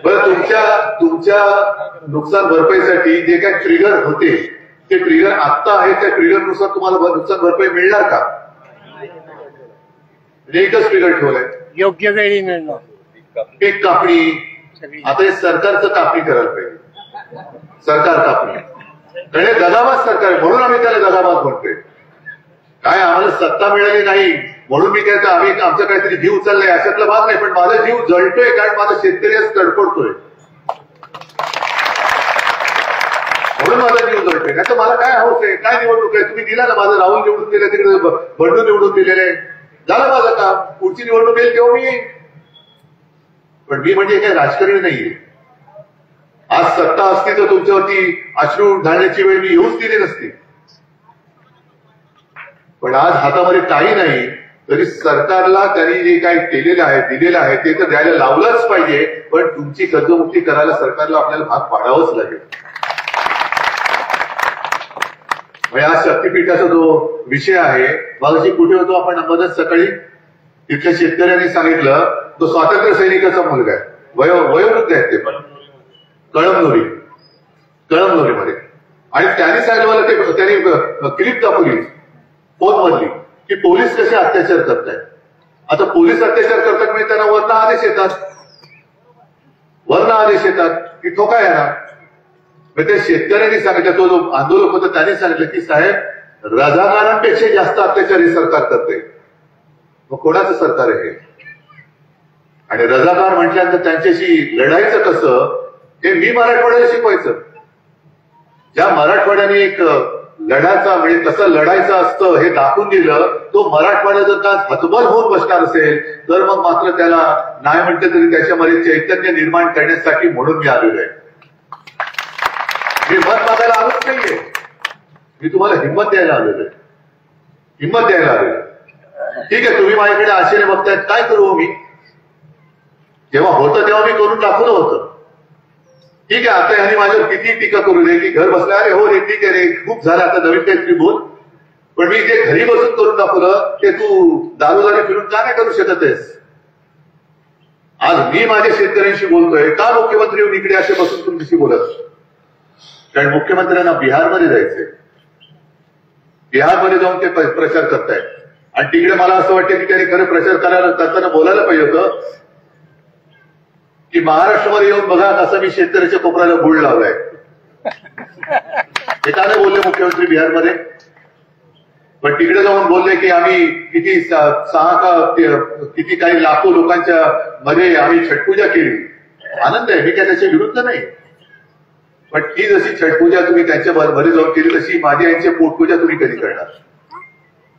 S1: बरं, तुमच्या नुकसान भरपाईसाठी जे काय ट्रिगर होते ते ट्रिगर आत्ता आहे, त्या ट्रिगरनुसार तुम्हाला नुकसान भरपाई मिळणार का? एकच ट्रिगर ठेवलंय,
S7: योग्य वेळी मिळणार.
S1: पीक कापणी. आता हे सरकारचं कापणी करायला पाहिजे. सरकार कापणी, कारण हे दगाबाज सरकार आहे, म्हणून आम्ही त्याला दगाबाज म्हणतोय. काय आम्हाला सत्ता मिळाली नाही म्हणून मी काय आम्ही आमचा काहीतरी जीव उचललाय अशातला भाग नाही. पण माझा जीव जळतोय कारण माझा शेतकरी आज तडफडतोय, म्हणून माझा जीव जळतोय. नाही तर मला काय हौस आहे? काय निवडणूक आहे? तुम्ही दिला ना, माझं राहुल निवडून दिलं, तिकडे बंडू निवडून दिलेले, झालं माझं काम. पुढची निवडणूक येईल तेव्हा मी येईल. पण मी म्हणजे काही राजकारणी नाहीये. आज सत्ता असती तर तुमच्यावरती अश्रू ढाळण्याची वेळ मी येऊच दिली नसती. पण आज हातामध्ये काही नाही, तरी सरकारला त्यांनी जे काही केलेलं आहे, दिलेलं आहे ते तर द्यायला लावलंच पाहिजे. पण तुमची कर्जमुक्ती करायला सरकारला आपल्याला भाग पाडावंच लागेल. म्हणजे आज शक्तीपीठाचा जो विषय आहे, मागाशी कुठे होतो आपण अंबादास सकाळी, तिथल्या शेतकऱ्यांनी सांगितलं तो स्वातंत्र्य सैनिकाचा मुलगा आहे, वयोवृद्ध आहेत ते पण, कळमनुरीमध्ये. आणि त्यांनी सांगितलं मला, ते त्यांनी क्लिप दाखवली फोनमधली की पोलीस कसे अत्याचार करतायत. आता पोलीस अत्याचार करतात म्हणजे त्यांना वर्ण आदेश येतात की ठोका येणार. त्या शेतकऱ्यांनी सांगितलं, तो जो आंदोलक होता त्यांनी सांगितलं की साहेब रजाकारांपेक्षा जास्त अत्याचार हे सरकार करते. मग कोणाचं सरकार आहे? आणि रजाकार म्हटल्यानंतर त्यांच्याशी लढायचं कसं हे मी मराठवाड्याला शिकवायचं. ज्या मराठवाड्याने एक लढायचा म्हणजे कसं लढायचं असतं हे दाखवून दिलं, तो मराठवाडा जर का हतबल होऊन बसणार असेल तर मग मात्र त्याला नाही म्हटलं तरी त्याच्यामध्ये चैतन्य निर्माण करण्यासाठी म्हणून मी आलेलो आहे. मी मत मागायला आलोच नाहीये, मी तुम्हाला हिंमत द्यायला आलेलो आहे. ठीक आहे, तुम्ही माझ्याकडे आशेने बघतायत, काय करू मी? जेव्हा होतं तेव्हा मी करून दाखवलं होतं. ठीक आहे, आता ह्यांनी माझ्यावर किती टीका करू दे की घर बसल्या, अरे हो रे ठीक आहे रे, खूप झालं, आता नवीन काहीतरी बोल. पण मी जे घरी बसून करून दाखवलं ते तू दारोदारी फिरून का नाही करू शकत आहेस? आज मी माझ्या शेतकऱ्यांशी बोलतोय, का मुख्यमंत्री येऊन इकडे असे बसून तुमच्याशी बोलत? कारण मुख्यमंत्र्यांना बिहारमध्ये जायचंय, बिहारमध्ये जाऊन ते प्रचार करतायत. आणि तिकडे मला असं वाटतं की त्यांनी खरं प्रचार करताना बोलायला पाहिजे होतं की महाराष्ट्रामध्ये येऊन बघा कसं मी शेतकऱ्याच्या कोपऱ्याला गुळ लावलाय. हे का नाही बोलले मुख्यमंत्री बिहारमध्ये? पण तिकडे जाऊन बोलले की आम्ही किती किती काही लाखो लोकांच्या मध्ये आम्ही छटपूजा केली. आनंद आहे, मी काय त्याच्या विरुद्ध नाही. पण ती जशी छटपूजा तुम्ही त्यांच्या मध्ये जाऊन केली तशी माझ्या यांची पोटपूजा तुम्ही कधी करणार?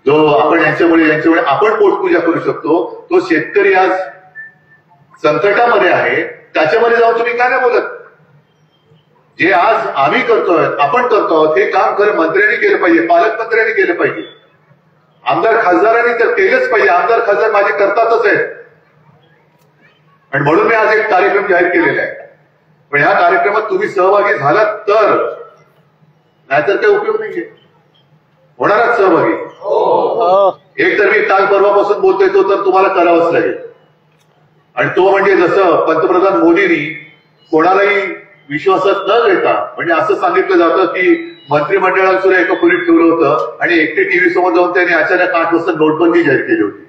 S1: जो आपण यांच्यामुळे आपण पोटपूजा करू शकतो, तो शेतकरी आज संकटामध्ये आहे, त्याच्यामध्ये जाऊन तुम्ही काय नाही बोलत? जे आज आम्ही करतोय, आपण करतो आहोत, हे काम खरं मंत्र्यांनी केलं पाहिजे, पालकमंत्र्यांनी केलं पाहिजे, आमदार खासदारांनी तर केलंच पाहिजे. आमदार खासदार माझे करतातच आहेत. आणि म्हणून मी आज एक कार्यक्रम जाहीर केलेला आहे. पण ह्या कार्यक्रमात तुम्ही सहभागी झालात तर, नाहीतर काही उपयोग नाहीये. होणारच सहभागी. एक तर मी काल परवापासून बोलतोय तो तर तुम्हाला करावंच लागेल. आणि तो म्हणजे जसं पंतप्रधान मोदींनी कोणालाही विश्वासात न घेता, म्हणजे असं सांगितलं जातं की मंत्रिमंडळाला सुद्धा एका खोलीत ठेवलं होतं आणि एकटे टीव्ही समोर जाऊन त्यांनी अचानक 8 वाजता नोटबंदी जाहीर केली होती.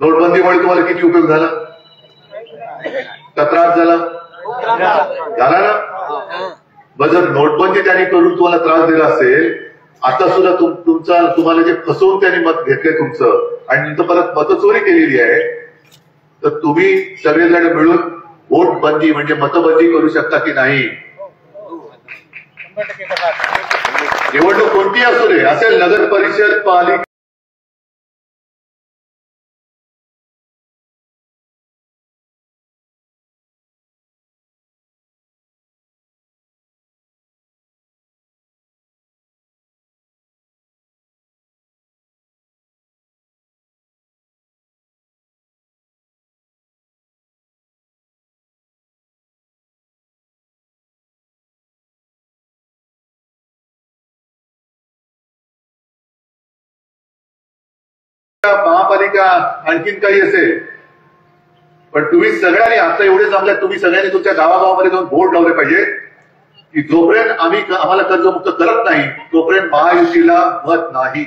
S1: नोटबंदीमुळे तुम्हाला किती उपयोग झाला? का त्रास झाला? झाला ना? मग जर नोटबंदी त्यांनी करून तुम्हाला त्रास दिला असेल, आता सुद्धा तुम्हाला जे फसवून त्यांनी मत घेतलंय तुमचं आणि नंतर परत मतचोरी केलेली आहे, तर तुम्ही सगळेजण मिळून वोट बंदी म्हणजे मतबंदी करू शकता की नाही? निवडणूक कोणती असू दे, असेल नगर परिषद, पालिका, महापालिका, आणखीन काही असेल. पण तुम्ही सगळ्यांनी आता एवढे जमल्या, तुम्ही सगळ्यांनी तुमच्या गावागावामध्ये जाऊन बोर्ड लावले पाहिजे की जोपर्यंत आम्हाला कर्जमुक्त करत नाही तोपर्यंत महायुतीला मत नाही.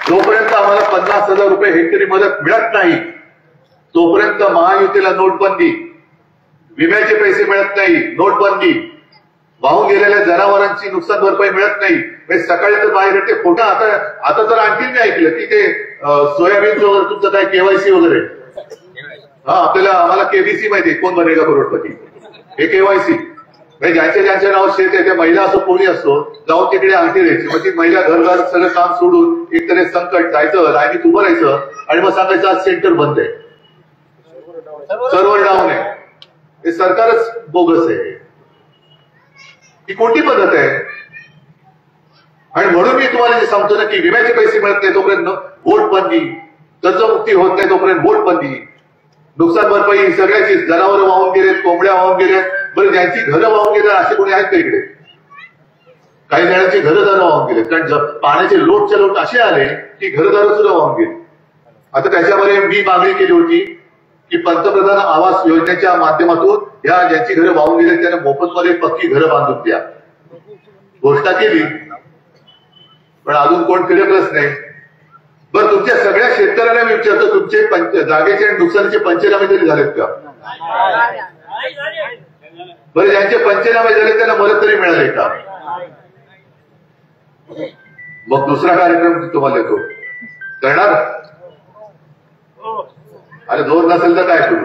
S1: जोपर्यंत आम्हाला 50,000 रुपये हेक्टरी मदत मिळत नाही तोपर्यंत महायुतीला नोटबंदी, विम्याचे पैसे मिळत नाही नोटबंदी, वाहून गेलेल्या जनावरांची नुकसान भरपाई मिळत नाही. सकाळी तर बाहेर ते खोटं आता तर आणखी मी ऐकलं की ते सोयाबीनचं वगैरे तुमचं काय केवायसी वगैरे, आम्हाला केबीसी माहिती, कोण बनेगा करोडपती, हे केवायसी. म्हणजे ज्यांच्या नावात शेत आहे त्या महिला असो कोणी असतो जाऊन तिकडे अंगठी द्यायची. मग ती महिला घर सगळं काम सोडून एकतरी संकट जायचं, लाईनीत उभं राहायचं आणि मग सांगायचं आज सेंटर बंद आहे, सर्व्हर डाऊन आहे. हे सरकारच बोगस आहे. ही कोणती पद्धत आहे? आणि म्हणून मी तुम्हाला जे सांगतो ना की विम्याचे पैसे मिळत नाही तोपर्यंत वोट बंदी, कर्जमुक्ती होत नाही तोपर्यंत वोट बंदी, नुकसान भरपाई सगळ्याची, जनावरं वाहून गेलेत, कोंबड्या वाहून गेल्यात. बरं, ज्यांची घरं वाहून गेल्यात असे कोणी आहेत का इकडे? काही जणांची घरदारं वाहून गेलेत, कारण पाण्याचे लोटच्या लोट असे आले की घरदारं सुद्धा वाहून गेले. आता त्याच्यामध्ये मी मागणी केली होती की पंतप्रधान आवास योजनेच्या माध्यमातून या ज्यांची घरं वाहून गेलेत त्यांना मोफतमध्ये पक्की घरं बांधून द्या. घोषणा केली पण अजून कोण फिरकलंच नाही. बरं, तुमच्या सगळ्या शेतकऱ्यांना मी विचारतो, तुमचे जागेचे आणि नुकसानीचे पंचनामे तरी झालेत का? बरं, ज्यांचे पंचनामे झाले त्यांना मदत तरी मिळाली का? मग दुसरा कार्यक्रम तुम्हाला येतो, करणार? अरे जोर नसेल तर काय करू?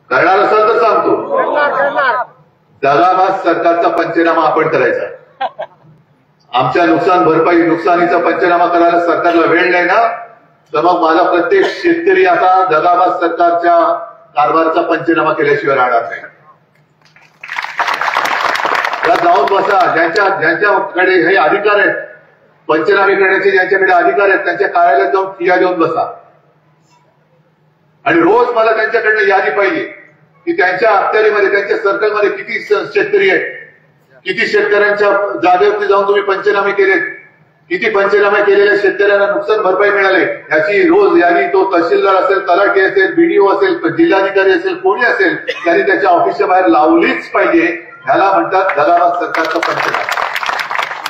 S1: करणार असेल तर सांगतो, दगाबाज सरकारचा पंचनामा आपण करायचा. आमच्या नुकसान भरपाई, नुकसानीचा पंचनामा करायला सरकारला वेळ नाही ना, तर मग माझा प्रत्येक शेतकरी आता दगाबाज सरकारच्या कारभाराचा पंचनामा केल्याशिवाय राहणार नाही. जाऊन बसा, ज्यांच्याकडे हे अधिकार आहेत पंचनामे करण्याचे, ज्यांच्याकडे अधिकार आहेत त्यांच्या कार्यालयात जाऊन ठिया देऊन बसा आणि रोज मला त्यांच्याकडनं यादी पाहिजे की त्यांच्या अखत्यारीमध्ये, त्यांच्या सर्कलमध्ये किती शेतकरी आहेत, किती शेतकऱ्यांच्या जागेवरती जाऊन तुम्ही पंचनामे केलेत, किती पंचनामे केलेल्या शेतकऱ्यांना नुकसान भरपाई मिळाले, याची रोज यादी तो तहसीलदार असेल, तलाठी असेल, बीडीओ असेल, जिल्हाधिकारी असेल, कोणी असेल त्यांनी त्याच्या ऑफिसच्या बाहेर लावलीच पाहिजे. ह्याला म्हणतात दगाबाज सरकारचा पंचनामा. आणि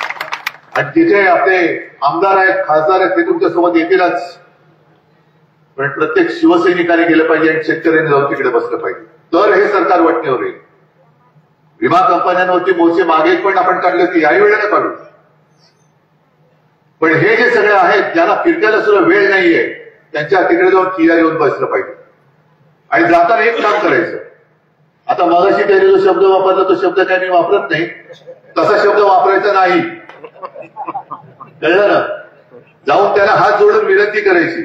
S1: म्हणून मी तुम्हाला जे सांगतो ना की विम्याचे पैसे मिळत नाही तोपर्यंत वोट बंदी, कर्जमुक्ती होत नाही तोपर्यंत वोट बंदी, नुकसान भरपाई सगळ्याची, जनावरं वाहून गेलेत, कोंबड्या वाहून गेलेत. बरं, ज्यांची घरं वाहून गेलेत त्यांना मदत तरी मिळाली का? मग दुसरा कार्यक्रम तुम्हाला येतो, करणार? आणि तिथे आपले आमदार आहेत, खासदार आहेत, ते तुमच्यासोबत येतीलच. पण प्रत्येक शिवसैनिकाने गेलं पाहिजे आणि शेतकऱ्यांनी जाऊन तिकडे बसलं पाहिजे, तर हे सरकार वाटण्यावर येईल. विमा कंपन्यांवरती मोर्चे मागे पण आपण काढले होते, याही वेळेला काढू. पण हे जे सगळे आहेत ज्यांना फिरकायला सुद्धा वेळ नाहीये, त्यांच्या तिकडे जाऊन किल्ला येऊन बसलं पाहिजे. आणि जाताना एक काम करायचं. आता मगाशी त्याने जो शब्द वापरला तो शब्द काय मी वापरत नाही, तसा शब्द वापरायचा नाही, कळलं ना. जाऊन त्याला हात जोडून विनंती करायची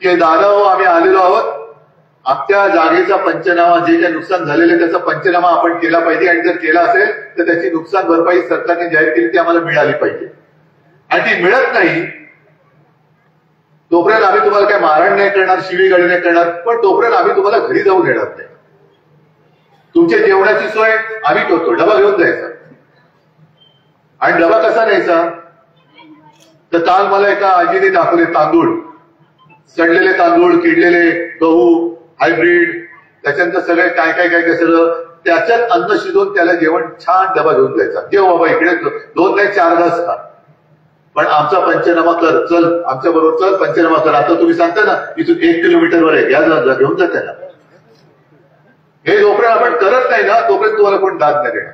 S1: की दादा हो, आम्ही आलेलो आहोत, आमच्या जागेचा पंचनामा, जे काही नुकसान झालेले त्याचा पंचनामा आपण केला पाहिजे. आणि जर केला असेल तर त्याची नुकसान भरपाई सरकारने जाहीर केली ती आम्हाला मिळाली पाहिजे. आणि ती मिळत नाही तोपर्यंत आम्ही तुम्हाला काय मारहाण नाही करणार, शिवीगाळी नाही करणार, पण तोपर्यंत आम्ही तुम्हाला घरी जाऊन येणार नाही. तुमच्या जेवणाची सोय आम्ही करतो, डबा घेऊन जायचा. आणि डबा कसा न्यायचा, तर काल मला एका आजीने दाखवले तांदूळ, सडलेले तांदूळ, किडलेले गहू, हायब्रिड, त्याच्यानंतर सगळे काय काय काय काय सगळं त्याच्यात अन्न शिजवून त्याला जेवण छान डबा घेऊन जायचा. जेव बाबा इकडे 2 नाही 4 घास खा, पण आमचा पंचनामा कर, चल आमच्या बरोबर चल, पंचनामा कर. आता तुम्ही सांगता ना इथून 1 किलोमीटरवर आहे, घ्या घेऊन जा त्याला. हे जोपर्यंत आपण करत नाही ना तोपर्यंत तुम्हाला कोण दाद नाही देणार.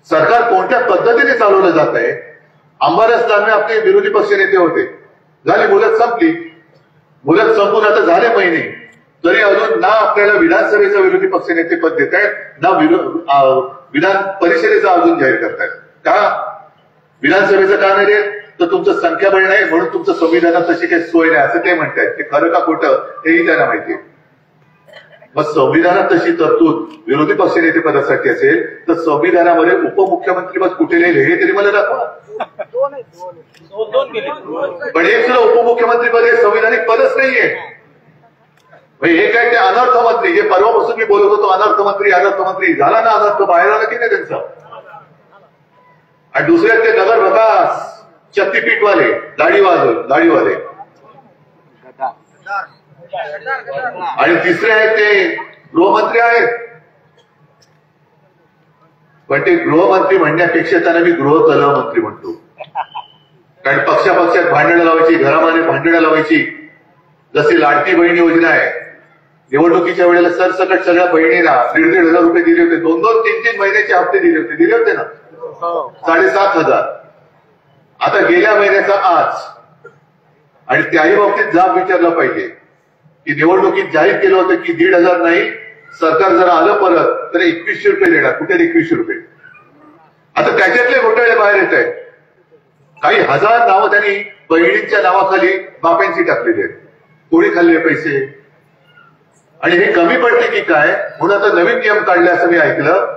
S1: सरकार कोणत्या पद्धतीने चालवलं जात आहे. अंबादास दानवे आपले विरोधी पक्ष नेते होते, झाली मुदत संपली, मुदत संपून आता झाले महिने, तरी अजून ना आपल्याला विधानसभेचं विरोधी पक्ष नेते पद देत आहेत, ना विधान परिषदेचं अजून जाहीर करतायत. का विधानसभेचं का नाही देत, तर तुमचं संख्याबळ नाही म्हणून तुमचं संविधानात तशी काही सोय नाही असं ते म्हणतायत. ते खरं का खोटं हेही त्यांना माहितीये. मग संविधानात तशी तरतूद विरोधी पक्ष नेते पदासाठी असेल तर संविधानामध्ये उपमुख्यमंत्री पद कुठे लिहिले हे तरी मला दाखवा. पण एक सुद्धा उपमुख्यमंत्री पद हे संविधानिक पदच नाहीये. हे काय ते अनर्थ मंत्री, जे परवापासून मी बोलत होतो अनर्थ मंत्री झाला ना, अनर्थ बाहेर आला की नाही त्यांचा. आणि दुसरे ते नगर भकास शक्तीपीठवाले, दाढीवाले, आणि तिसरे आहेत ते गृहमंत्री आहेत. पण ते गृहमंत्री म्हणण्यापेक्षा त्यांना मी गृहकलहमंत्री म्हणतो. कारण पक्षापक्षात भांडणं लावायची, घरामध्ये भांडणं लावायची. जशी लाडकी बहीण योजना आहे, निवडणुकीच्या वेळेला सरसकट सगळ्या बहिणींना 1,500 रुपये दिले होते, 2-2, 3-3 महिन्याचे हप्ते दिले होते ना, 7,500. आता गेल्या महिन्याचा आज. आणि त्याही बाबतीत जाब विचारला पाहिजे की निवडणुकीत जाहीर केलं होतं की 1,500 नाही, सरकार जर आलं परत तर 2100 रुपये देणार. कुठे 2100 रुपये? आता त्याच्यातले घोटाळे बाहेर येत आहेत. काही हजार नावं त्यांनी बहिणींच्या नावाखाली बाप्यांची टाकलेली आहेत. कोणी खाल्ले पैसे? आणि हे कमी पडते की काय म्हणून आता नवीन नियम काढले असं मी ऐकलं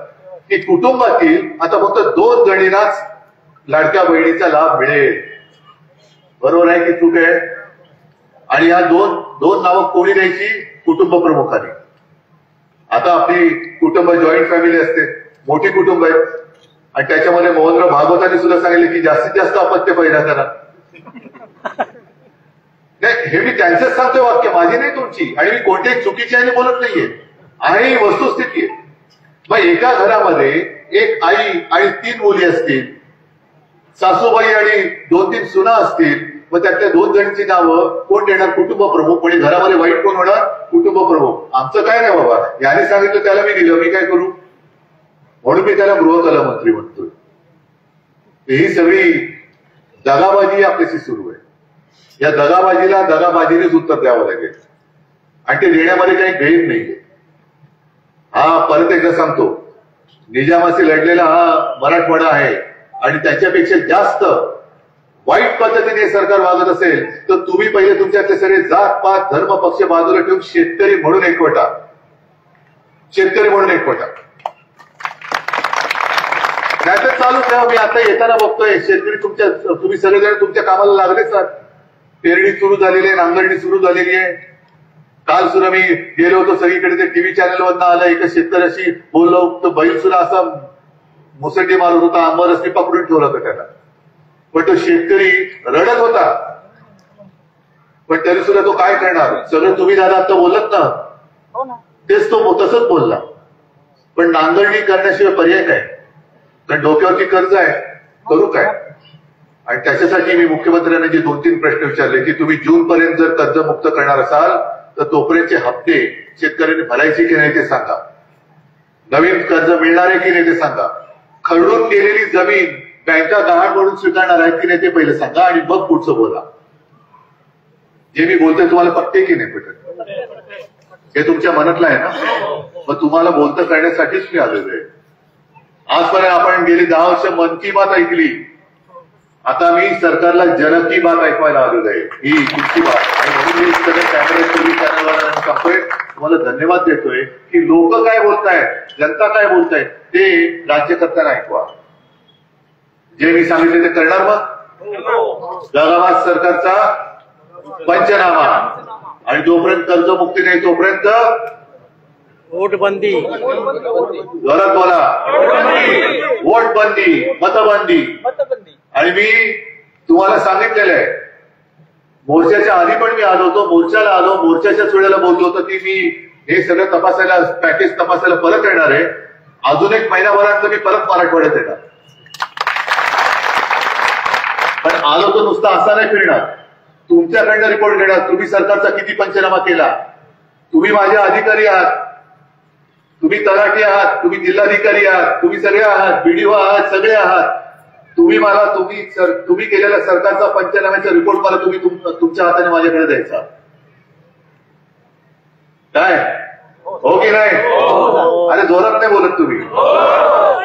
S1: की कुटुंबातील आता फक्त 2 जणींनाच लाडक्या बहिणीचा लाभ मिळेल. बरोबर आहे की चूक आहे? आणि या दोन नावं कोणी द्यायची? कुटुंब प्रमुखांनी. आता आपली कुटुंब जॉईंट फॅमिली असते, मोठी कुटुंब आहे, आणि त्याच्यामध्ये मोहनराव भागवतांनी सुद्धा सांगितले की जास्तीत जास्त अपत्य पैदा करा. नाही, हे मी त्यांचंच सांगतोय वाक्य, माझी नाही तुमची. आणि मी कोणत्याही चुकीच्याने बोलत नाहीये, आहे वस्तुस्थिती आहे. मग एका घरामध्ये एक आई आणि 3 मुली असतील, सासूबाई आणि 2-3 सुना असतील, मग त्यातल्या 2 जणांची नावं कोण देणार? कुटुंब प्रमुख. म्हणजे घरामध्ये वाईट कोण होणार? कुटुंब प्रमुख. आमचं काय नाही बाबा, याने सांगितलं त्याला मी दिलं, मी काय करू? म्हणून मी त्याला गृहकलहमंत्री म्हणतोय. ही सगळी दगाबाजी आपल्याशी सुरू आहे. या दगाबाजीला दगाबाजीनेच उत्तर द्यावं लागेल, आणि ते देण्यामध्ये काही भेद नाहीये. हा परत एकदा सांगतो, निजामाशी लढलेला हा मराठवाडा आहे, आणि त्याच्यापेक्षा जास्त वाईट पद्धतीने सरकार वागत असेल तर तुम्ही पहिले तुमच्यातले सगळे जात पात धर्म पक्ष बाजूला ठेवून शेतकरी म्हणून एकवटा. नाहीतर चालू ठेवा. मी आता येताना बघतोय शेतकरी तुम्ही सगळेजण तुमच्या कामाला लागलेच आहात. पेरणी सुरू झालेली आहे, नांगरणी सुरू झालेली आहे. काल सुद्धा मी गेलो होतो सगळीकडे, ते टीव्ही चॅनलवरनं आलं, एका शेतकऱ्याशी बोललो तर बैल सुद्धा असा मुसंडी मारत होता, आंबरसनी पकडून ठेवला होता त्याला. पण तो शेतकरी रडत होता, पण तरी सुद्धा तो काय करणार? सगळं तुम्ही दादा आता बोलत ना, तेच तो तसंच बोलला. पण नांगरणी करण्याशिवाय पर्याय काय? कारण डोक्यावरती कर्ज आहे, करू काय? आणि त्याच्यासाठी मी मुख्यमंत्र्यांना जे 2-3 प्रश्न विचारले की तुम्ही जून पर्यंत जर कर्जमुक्त करणार असाल तर तोपर्यंतचे हप्ते शेतकऱ्यांनी भरायचे की नाही ते सांगा, नवीन कर्ज मिळणार आहे की नाही ते सांगा, खरडून गेलेली जमीन बँका गहाण म्हणून स्वीकारणार आहेत की नाही ते पहिले सांगा आणि मग पुढचं बोला. जे मी बोलतोय तुम्हाला पटते की नाही पटत हे तुमच्या मनातलं आहे ना, मग तुम्हाला बोलतं करण्यासाठीच मी आलेलो आहे. आजपर्यंत आपण गेली 10 वर्ष मन की बात ऐकली, आता मी सरकारला जन की बात ऐकवायला आलेलो आहे, ही तुमची बात. आणि म्हणून मी सगळे कॅमेरे चॅनलवाल्यांना सांगतोय, तुम्हाला धन्यवाद देतोय की लोक काय बोलतायत, जनता काय बोलतायत ते राज्यकर्त्यांना ऐकवा. जे मी सांगितले ते करणार. मग जगाबाद सरकारचा पंचनामा आणि जोपर्यंत कर्जमुक्ती नाही तोपर्यंत
S7: वोटबंदी,
S1: जोरात बोला, वोटबंदी, मतबंदी. आणि मी तुम्हाला सांगितलेलं आहे, मोर्चाच्या आधी पण मी आलो होतो, मोर्चाला आलो, मोर्चाच्याच वेळेला बोललो होतो की मी हे सगळं तपासायला, पॅकेज तपासायला परत येणार आहे. अजून 1 महिन्याभरानंतर मी परत मराठवाड्यात येणार. पण आलो तर नुसता असा नाही फिरणार, तुमच्याकडनं रिपोर्ट घेणार. तुम्ही सरकारचा किती पंचनामा केला, तुम्ही माझे अधिकारी आहात, तुम्ही तलाठी आहात, तुम्ही जिल्हाधिकारी आहात, तुम्ही सगळे आहात, बीडीओ आहात, सगळे आहात. तुम्ही मला तुम्ही केलेल्या सरकारचा पंचनाम्याचा रिपोर्ट मला तुम्ही तुमच्या हाताने माझ्याकडे द्यायचा काय, हो की नाही? अरे जोरात नाही बोलत तुम्ही.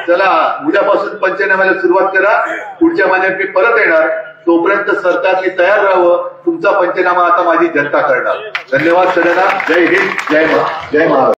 S1: चला उद्यापासून पंचनाम्याला सुरुवात करा, पुढच्या महिन्यात मी परत येणार. तोपर्यंत सरकारने तयार राहावं, तुमचा पंचनामा आता माझी जनता करणार. धन्यवाद सगळ्यांना. जय हिंद, जय महाराष्ट्र.